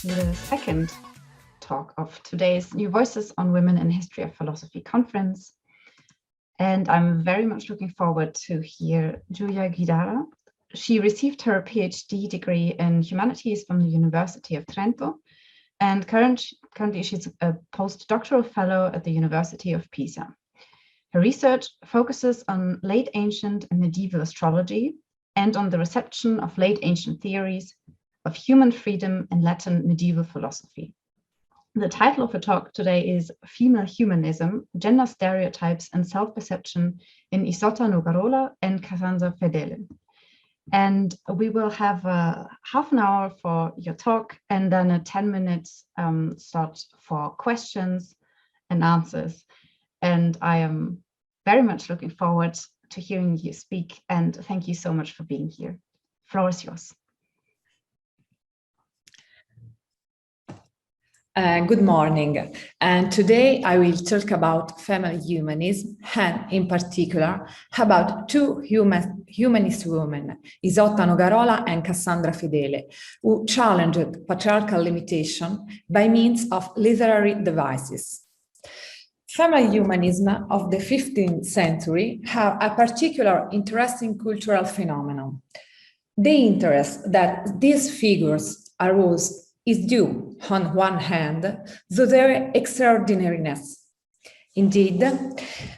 to the second talk of today's New Voices on Women in History of Philosophy conference. And I'm very much looking forward to hear Giulia Guidara. She received her PhD degree in humanities from the University of Trento, and currently she's a postdoctoral fellow at the University of Pisa. Her research focuses on late ancient and medieval astrology and on the reception of late ancient theories of human freedom in Latin medieval philosophy. The title of her talk today is Female Humanism, Gender Stereotypes and Self-Perception in Isotta Nogarola and Cassandra Fedele. And we will have half an hour for your talk and then a 10 minutes slot for questions and answers. And I am very much looking forward to hearing you speak, and thank you so much for being here. Floor is yours. Good morning, and today I will talk about female humanism, and in particular about two humanist women, Isotta Nogarola and Cassandra Fedele, who challenged patriarchal limitation by means of literary devices. Female humanism of the 15th century have a particular interesting cultural phenomenon. The interest that these figures arose is due, on one hand, to their extraordinariness. Indeed,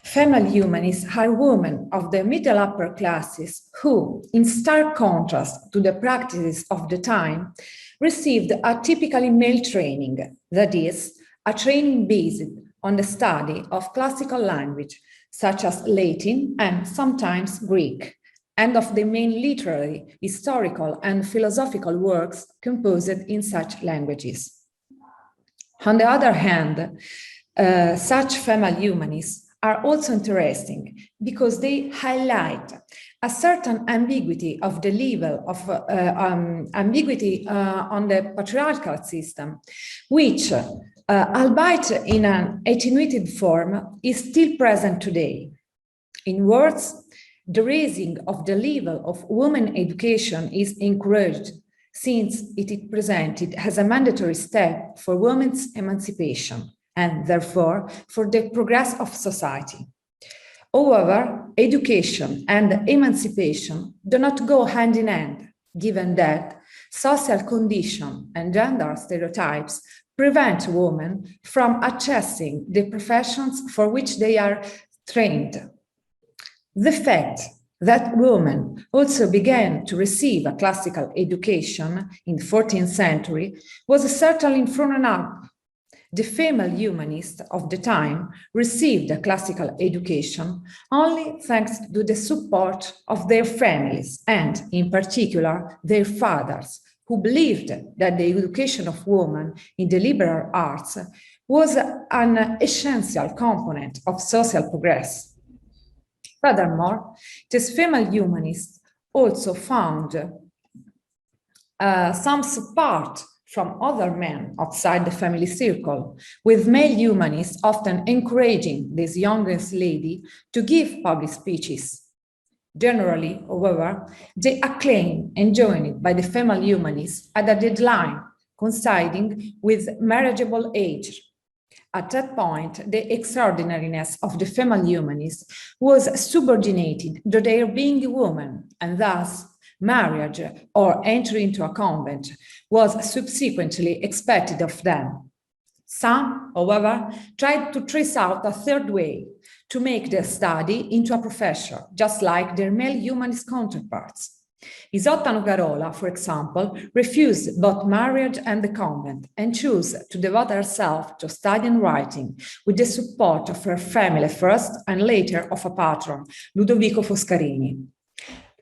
female humanists are women of the middle upper classes who, in stark contrast to the practices of the time, received a typically male training, that is, a training based on the study of classical language, such as Latin and sometimes Greek, and of the main literary, historical, and philosophical works composed in such languages. On the other hand, such female humanists are also interesting because they highlight a certain ambiguity of the level of ambiguity on the patriarchal system, which, albeit in an attenuated form, is still present today. In words, the raising of the level of women education is encouraged, since it is presented as a mandatory step for women's emancipation and therefore for the progress of society. However, education and emancipation do not go hand in hand, given that social condition and gender stereotypes prevent women from accessing the professions for which they are trained. The fact that women also began to receive a classical education in the 14th century was certainly thrown up. The female humanists of the time received a classical education only thanks to the support of their families and, in particular, their fathers, who believed that the education of women in the liberal arts was an essential component of social progress. Furthermore, these female humanists also found some support from other men outside the family circle, with male humanists often encouraging this youngest lady to give public speeches. Generally, however, the acclaim enjoyed by the female humanists had a deadline coinciding with marriageable age. At that point, the extraordinariness of the female humanists was subordinated to their being women, and thus marriage or entry into a convent was subsequently expected of them. Some, however, tried to trace out a third way to make their study into a profession, just like their male humanist counterparts. Isotta Nogarola, for example, refused both marriage and the convent and chose to devote herself to study and writing with the support of her family first and later of a patron, Ludovico Foscarini.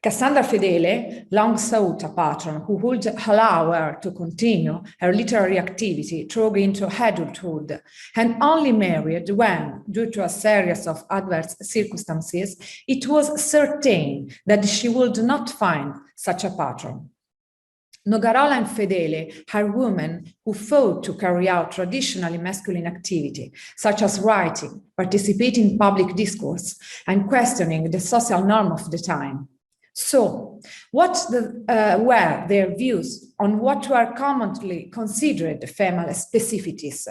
Cassandra Fedele long sought a patron who would allow her to continue her literary activity through into adulthood, and only married when, due to a series of adverse circumstances, it was certain that she would not find such a patron. Nogarola and Fedele are women who fought to carry out traditionally masculine activity, such as writing, participating in public discourse, and questioning the social norm of the time. So, what were their views on what were commonly considered female specificities?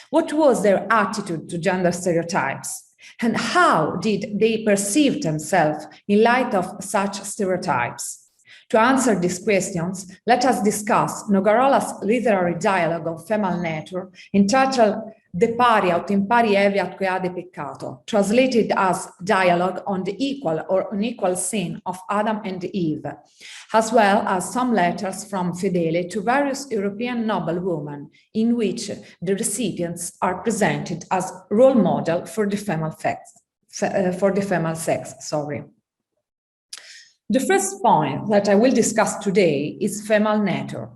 What was their attitude to gender stereotypes? And how did they perceive themselves in light of such stereotypes? To answer these questions, let us discuss Nogarola's literary dialogue on female nature entitled De pari aut impari evi atque ade peccato, translated as Dialogue on the Equal or Unequal Sin of Adam and Eve, as well as some letters from Fedele to various European noblewomen, in which the recipients are presented as role model for the female sex. The first point that I will discuss today is female nature.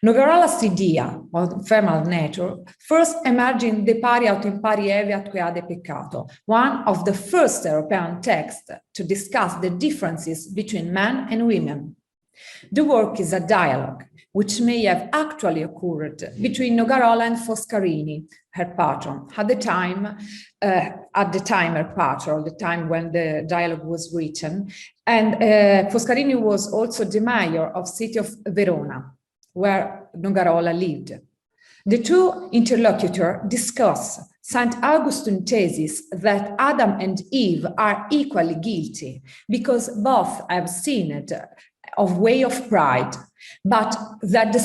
Nogarola's idea of female nature first emerged in De pari aut impari evi atque ade peccato, one of the first European texts to discuss the differences between men and women. The work is a dialogue which may have actually occurred between Nogarola and Foscarini, her patron, at the time when the dialogue was written, and Foscarini was also the mayor of the city of Verona, where Nogarola lived. The two interlocutors discuss St. Augustine's thesis that Adam and Eve are equally guilty because both have sinned of way of pride, but that the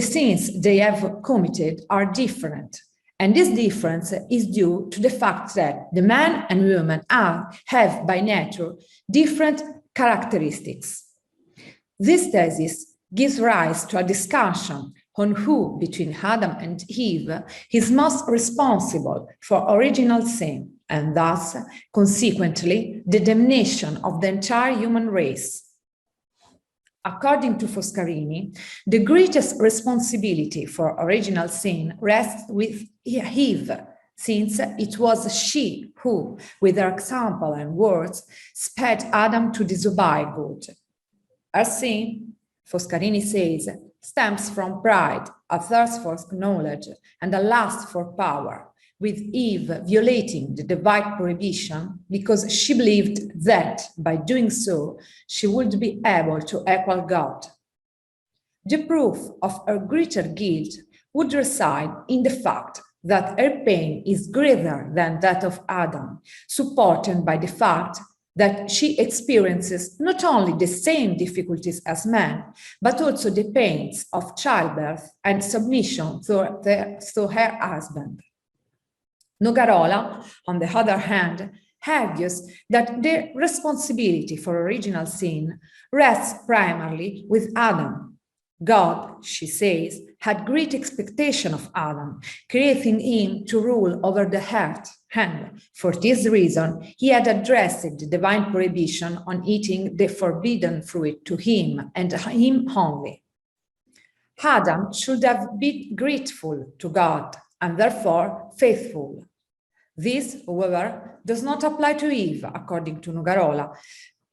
sins they have committed are different. And this difference is due to the fact that the man and woman have by nature different characteristics. This thesis gives rise to a discussion on who, between Adam and Eve, is most responsible for original sin, and thus, consequently, the damnation of the entire human race. According to Foscarini, the greatest responsibility for original sin rests with Eve, since it was she who, with her example and words, sped Adam to disobey God. Her sin, Foscarini says, stems from pride, a thirst for knowledge, and a lust for power, with Eve violating the divine prohibition because she believed that by doing so, she would be able to equal God. The proof of her greater guilt would reside in the fact that her pain is greater than that of Adam, supported by the fact that she experiences not only the same difficulties as men, but also the pains of childbirth and submission to her husband. Nogarola, on the other hand, argues that the responsibility for original sin rests primarily with Adam. God, she says, had great expectation of Adam, creating him to rule over the earth, and for this reason, he had addressed the divine prohibition on eating the forbidden fruit to him and him only. Adam should have been grateful to God and therefore faithful. This, however, does not apply to Eve, according to Nogarola,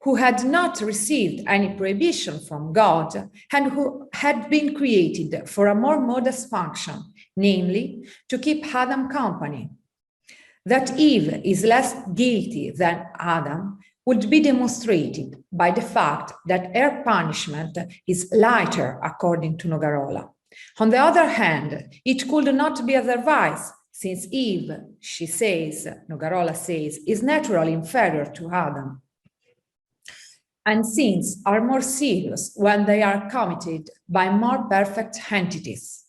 who had not received any prohibition from God and who had been created for a more modest function, namely, to keep Adam company. That Eve is less guilty than Adam would be demonstrated by the fact that her punishment is lighter, according to Nogarola. On the other hand, it could not be otherwise, since Eve, she says, Nogarola says, is naturally inferior to Adam. And sins are more serious when they are committed by more perfect entities.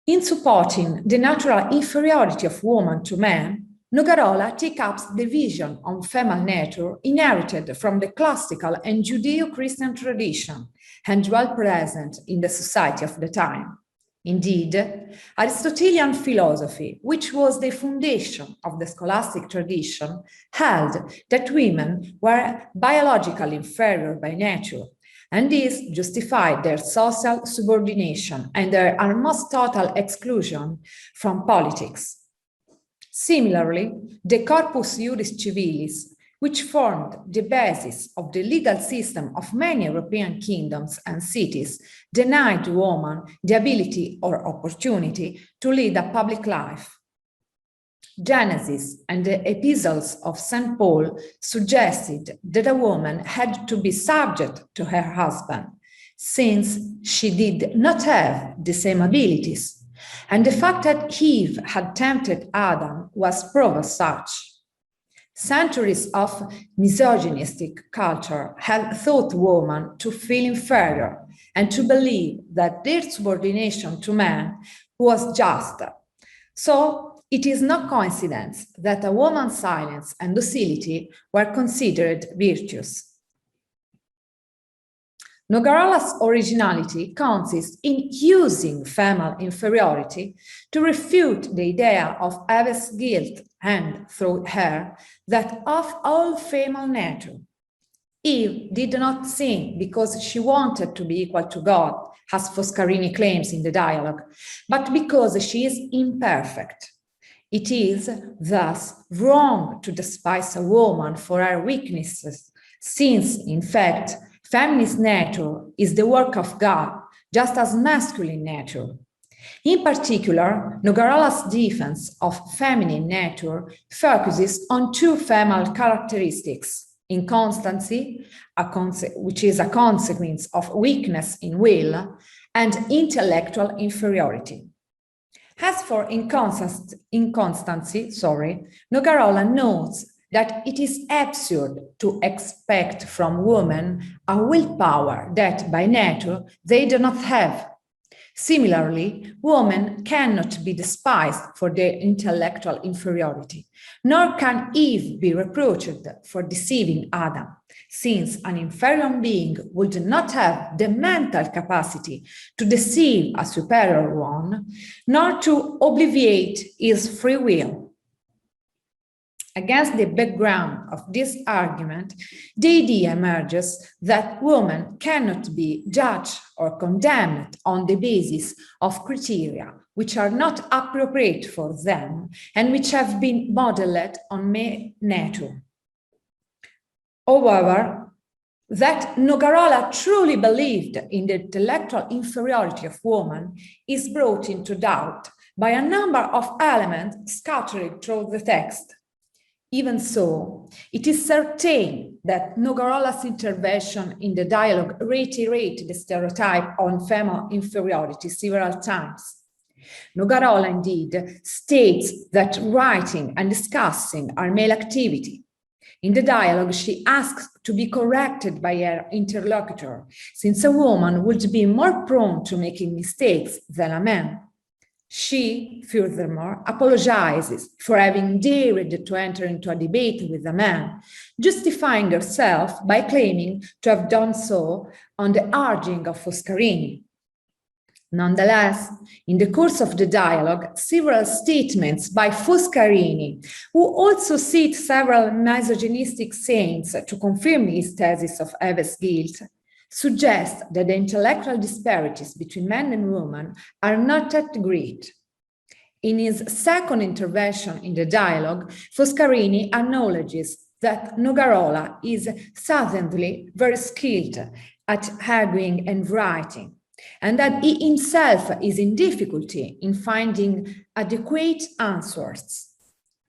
In supporting the natural inferiority of woman to man, Nogarola takes up the vision on female nature inherited from the classical and Judeo-Christian tradition and well present in the society of the time. Indeed, Aristotelian philosophy, which was the foundation of the scholastic tradition, held that women were biologically inferior by nature, and this justified their social subordination and their almost total exclusion from politics. Similarly, the Corpus Juris Civilis, which formed the basis of the legal system of many European kingdoms and cities, denied to women the ability or opportunity to lead a public life. Genesis and the epistles of St. Paul suggested that a woman had to be subject to her husband, since she did not have the same abilities, and the fact that Eve had tempted Adam was proof of such. Centuries of misogynistic culture had taught women to feel inferior and to believe that their subordination to man was just. So it is no coincidence that a woman's silence and docility were considered virtues. Nogarola's originality consists in using female inferiority to refute the idea of Eve's guilt and, through her, that of all female nature. Eve did not sin because she wanted to be equal to God, as Foscarini claims in the dialogue, but because she is imperfect. It is thus wrong to despise a woman for her weaknesses, since, in fact, feminist nature is the work of God, just as masculine nature. In particular, Nogarola's defense of feminine nature focuses on two female characteristics: inconstancy, which is a consequence of weakness in will, and intellectual inferiority. As for inconstancy, Nogarola notes that it is absurd to expect from women a willpower that, by nature, they do not have. Similarly, women cannot be despised for their intellectual inferiority, nor can Eve be reproached for deceiving Adam, since an inferior being would not have the mental capacity to deceive a superior one, nor to obviate his free will. Against the background of this argument, the idea emerges that women cannot be judged or condemned on the basis of criteria which are not appropriate for them and which have been modeled on nature. However, that Nogarola truly believed in the intellectual inferiority of women is brought into doubt by a number of elements scattered through the text. Even so, it is certain that Nogarola's intervention in the dialogue reiterated the stereotype on female inferiority several times. Nogarola indeed states that writing and discussing are male activity. In the dialogue, she asks to be corrected by her interlocutor, since a woman would be more prone to making mistakes than a man. She, furthermore, apologizes for having dared to enter into a debate with a man, justifying herself by claiming to have done so on the urging of Foscarini. Nonetheless, in the course of the dialogue, several statements by Foscarini, who also cites several misogynistic sayings to confirm his thesis of Eve's guilt, suggest that the intellectual disparities between men and women are not that great. In his second intervention in the dialogue, Foscarini acknowledges that Nogarola is certainly very skilled at arguing and writing, and that he himself is in difficulty in finding adequate answers.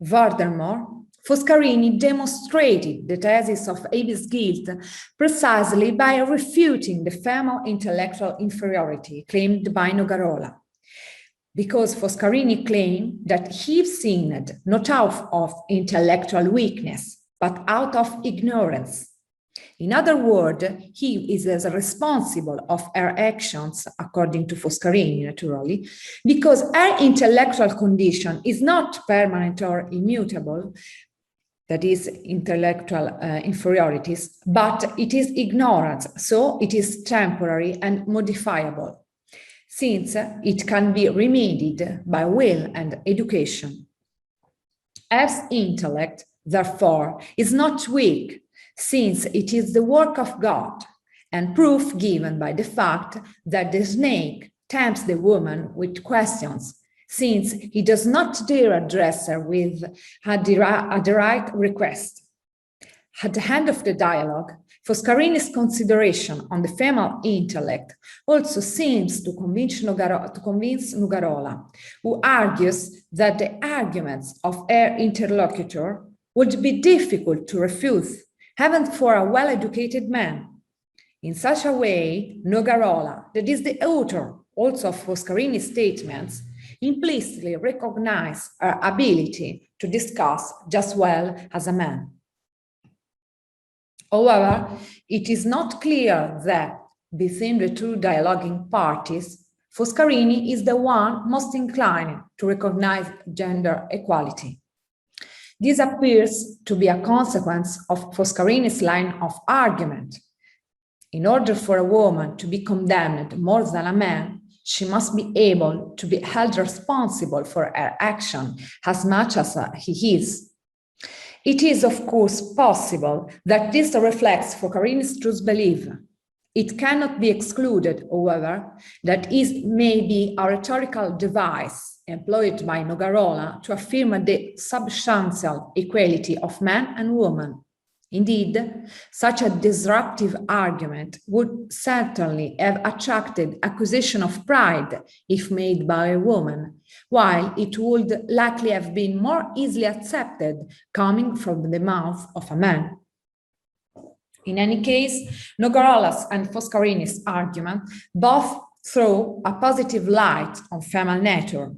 Furthermore, Foscarini demonstrated the thesis of Eve's guilt precisely by refuting the female intellectual inferiority claimed by Nogarola, because Foscarini claimed that Eve sinned not out of intellectual weakness, but out of ignorance. In other words, Eve is as responsible of her actions, according to Foscarini, naturally, because her intellectual condition is not permanent or immutable, that is intellectual inferiorities, but it is ignorance, so it is temporary and modifiable, since it can be remedied by will and education. Eve's intellect, therefore, is not weak, since it is the work of God, and proof given by the fact that the snake tempts the woman with questions, since he does not dare address her with a direct request. At the end of the dialogue, Foscarini's consideration on the female intellect also seems to convince Nugarola, who argues that the arguments of her interlocutor would be difficult to refute, even for a well-educated man. In such a way, Nugarola, that is the author also of Foscarini's statements, implicitly recognized her ability to discuss just well as a man. However, it is not clear that between the two dialoguing parties, Foscarini is the one most inclined to recognize gender equality. This appears to be a consequence of Foscarini's line of argument. In order for a woman to be condemned more than a man, she must be able to be held responsible for her action as much as he is. It is, of course, possible that this reflects Foscarini's true belief. It cannot be excluded, however, that it may be a rhetorical device employed by Nugarola to affirm the substantial equality of man and woman. Indeed, such a disruptive argument would certainly have attracted accusation of pride if made by a woman, while it would likely have been more easily accepted coming from the mouth of a man. In any case, Nugarola's and Foscarini's argument both throw a positive light on female nature.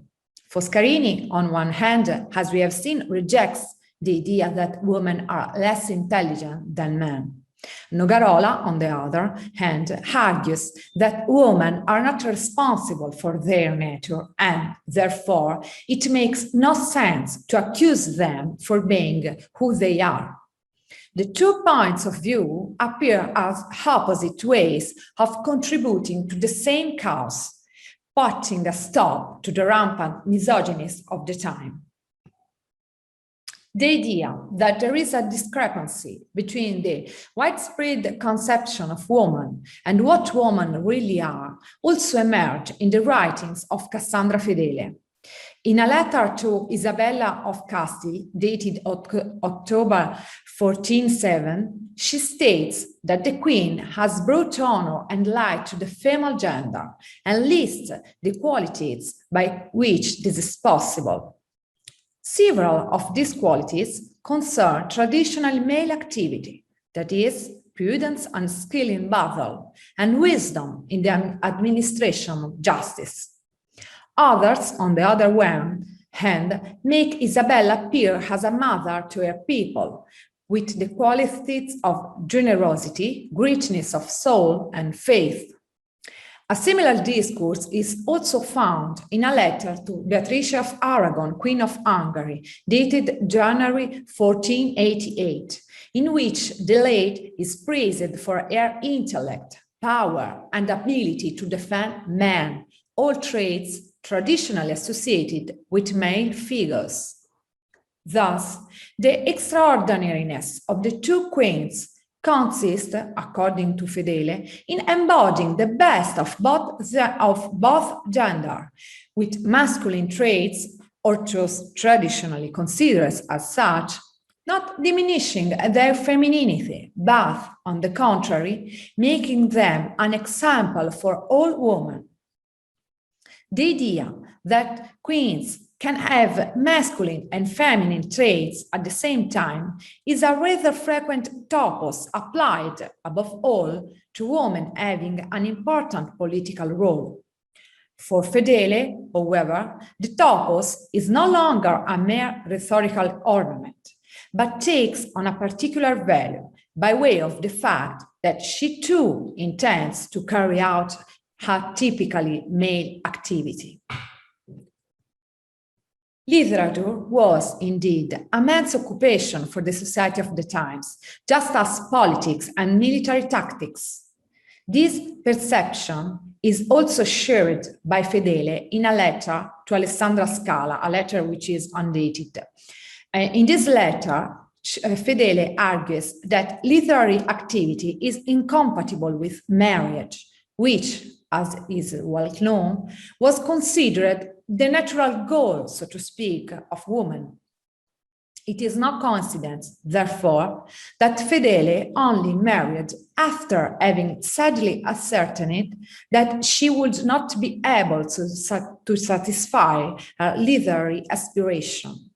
Foscarini, on one hand, as we have seen, rejects the idea that women are less intelligent than men. Nugarola, on the other hand, argues that women are not responsible for their nature and, therefore, it makes no sense to accuse them for being who they are. The 2 points of view appear as opposite ways of contributing to the same cause, putting a stop to the rampant misogyny of the time. The idea that there is a discrepancy between the widespread conception of woman and what women really are also emerged in the writings of Cassandra Fedele. In a letter to Isabella of Castile, dated October 1407, she states that the queen has brought honor and light to the female gender and lists the qualities by which this is possible. Several of these qualities concern traditional male activity, that is, prudence and skill in battle, and wisdom in the administration of justice. Others, on the other hand, make Isabella appear as a mother to her people, with the qualities of generosity, greatness of soul, and faith. A similar discourse is also found in a letter to Beatrice of Aragon, Queen of Hungary, dated January 1488, in which the lady is praised for her intellect, power, and ability to defend men, all traits traditionally associated with male figures. Thus, the extraordinariness of the two queens consists, according to Fedele, in embodying the best of both gender, with masculine traits, or just traditionally considered as such, not diminishing their femininity, but, on the contrary, making them an example for all women. The idea that queens can have masculine and feminine traits at the same time is a rather frequent topos applied, above all, to women having an important political role. For Fedele, however, the topos is no longer a mere rhetorical ornament, but takes on a particular value by way of the fact that she too intends to carry out her typically male activity. Literature was, indeed, a man's occupation for the society of the times, just as politics and military tactics. This perception is also shared by Fedele in a letter to Alessandra Scala, a letter which is undated. In this letter, Fedele argues that literary activity is incompatible with marriage, which, as is well known, was considered the natural goal, so to speak, of women. It is no coincidence, therefore, that Fedele only married after having sadly ascertained that she would not be able to satisfy her literary aspiration.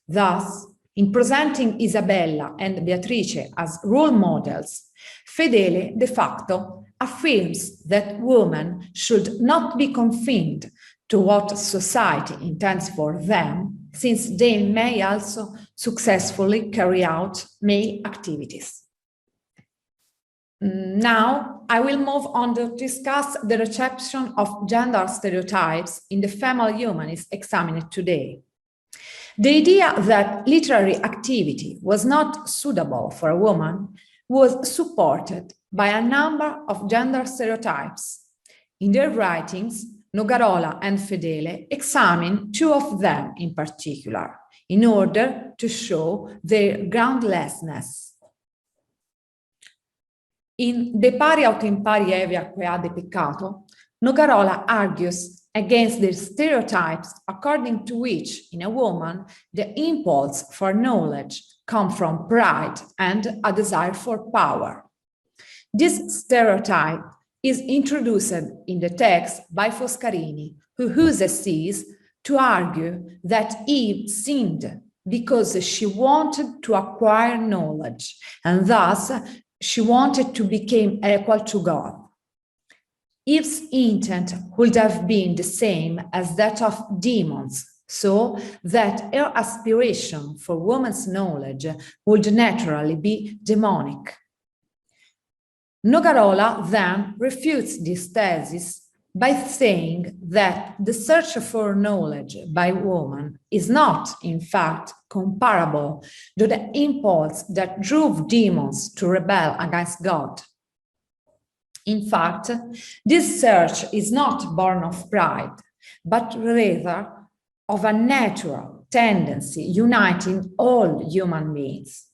Thus, in presenting Isabella and Beatrice as role models, Fedele de facto affirms that women should not be confined to what society intends for them, since they may also successfully carry out male activities. Now, I will move on to discuss the reception of gender stereotypes in the female humanists examined today. The idea that literary activity was not suitable for a woman was supported by a number of gender stereotypes. In their writings, Nogarola and Fedele examine two of them in particular, in order to show their groundlessness. In De pari aut impari evia quea de peccato, Nogarola argues against the stereotypes according to which, in a woman, the impulse for knowledge comes from pride and a desire for power. This stereotype is introduced in the text by Foscarini, who uses this to argue that Eve sinned because she wanted to acquire knowledge, and thus she wanted to become equal to God. Eve's intent would have been the same as that of demons, so that her aspiration for woman's knowledge would naturally be demonic. Nogarola then refutes this thesis by saying that the search for knowledge by woman is not, in fact, comparable to the impulse that drove demons to rebel against God. In fact, this search is not born of pride, but rather of a natural tendency uniting all human beings.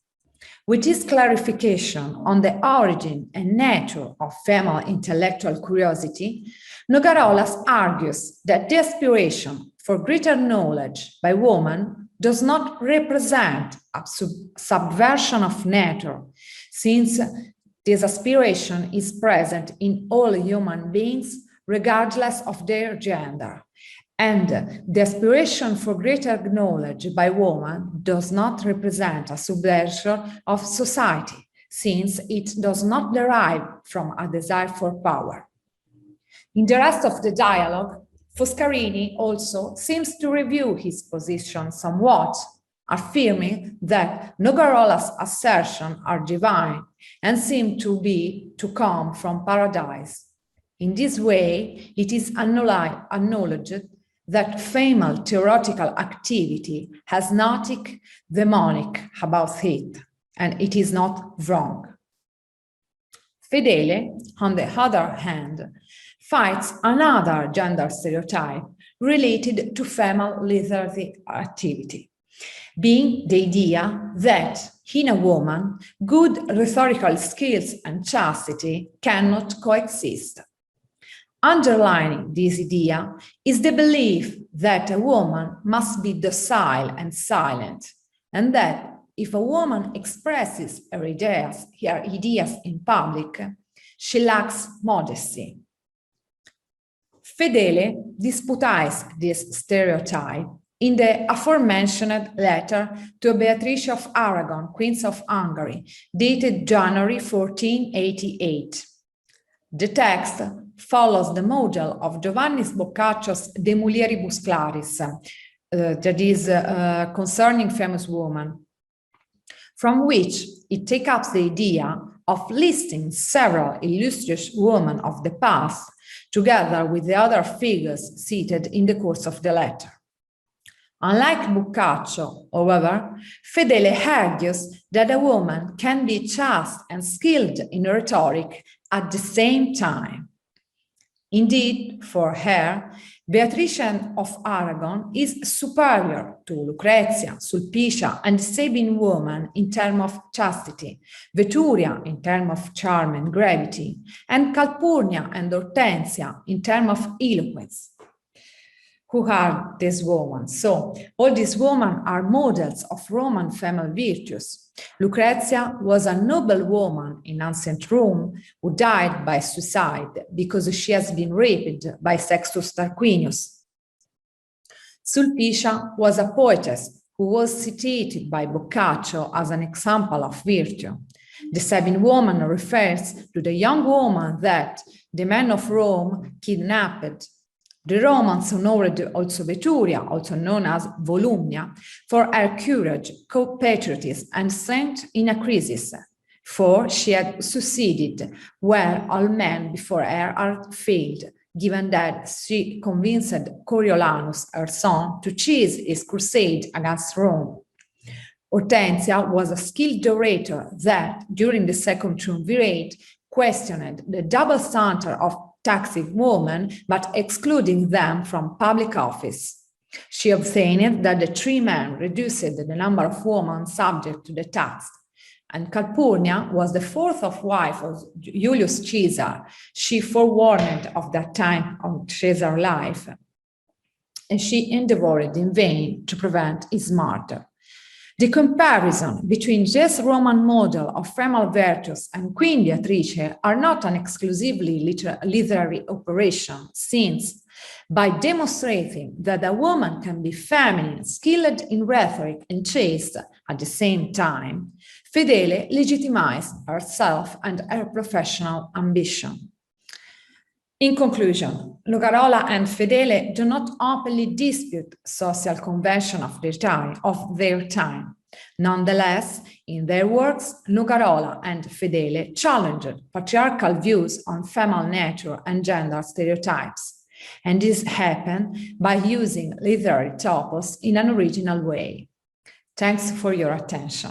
With this clarification on the origin and nature of female intellectual curiosity, Nogarola argues that the aspiration for greater knowledge by women does not represent a subversion of nature, since this aspiration is present in all human beings, regardless of their gender. And the aspiration for greater knowledge by woman does not represent a subversion of society, since it does not derive from a desire for power. In the rest of the dialogue, Foscarini also seems to review his position somewhat, affirming that Nogarola's assertions are divine and seem to come from paradise. In this way, it is acknowledged that female theoretical activity has nothing demonic about it, and it is not wrong. Fedele, on the other hand, fights another gender stereotype related to female literary activity, being the idea that in a woman, good rhetorical skills and chastity cannot coexist. Underlining this idea is the belief that a woman must be docile and silent, and that if a woman expresses her ideas in public, she lacks modesty. Fedele disputes this stereotype in the aforementioned letter to Beatrice of Aragon, Queen of Hungary, dated January 1488. The text follows the model of Giovanni Boccaccio's De Mulieribus Claris, that is concerning famous women, from which it takes up the idea of listing several illustrious women of the past, together with the other figures cited in the course of the letter. Unlike Boccaccio, however, Fedele argues that a woman can be chaste and skilled in rhetoric at the same time. Indeed, for her, Beatrice of Aragon is superior to Lucrezia, Sulpicia, and Sabine woman in terms of chastity, Veturia in terms of charm and gravity, and Calpurnia and Hortensia in terms of eloquence. who are these women? So all these women are models of Roman female virtues. Lucrezia was a noble woman in ancient Rome who died by suicide because she has been raped by Sextus Tarquinius. Sulpicia was a poetess who was citated by Boccaccio as an example of virtue. The Sabine woman refers to the young woman that the men of Rome kidnapped. The Romans honored also Veturia, also known as Volumnia, for her courage, patriotism, and strength in a crisis, for she had succeeded where all men before her had failed, given that she convinced Coriolanus, her son, to cease his crusade against Rome. Hortensia was a skilled orator that, during the Second Triumvirate, questioned the double standard of taxing women, but excluding them from public office. She obtained that the 3 men reduced the number of women subject to the tax. And Calpurnia was the 4th wife of Julius Caesar. She forewarned of that time of Caesar's life, and she endeavored in vain to prevent his murder. The comparison between this Roman model of female virtues and Queen Beatrice are not an exclusively literary operation, since by demonstrating that a woman can be feminine, skilled in rhetoric, and chaste at the same time, Fedele legitimized herself and her professional ambition. In conclusion, Lucarola and Fedele do not openly dispute social convention of their time. Nonetheless, in their works, Lucarola and Fedele challenged patriarchal views on female nature and gender stereotypes, and this happened by using literary topos in an original way. Thanks for your attention.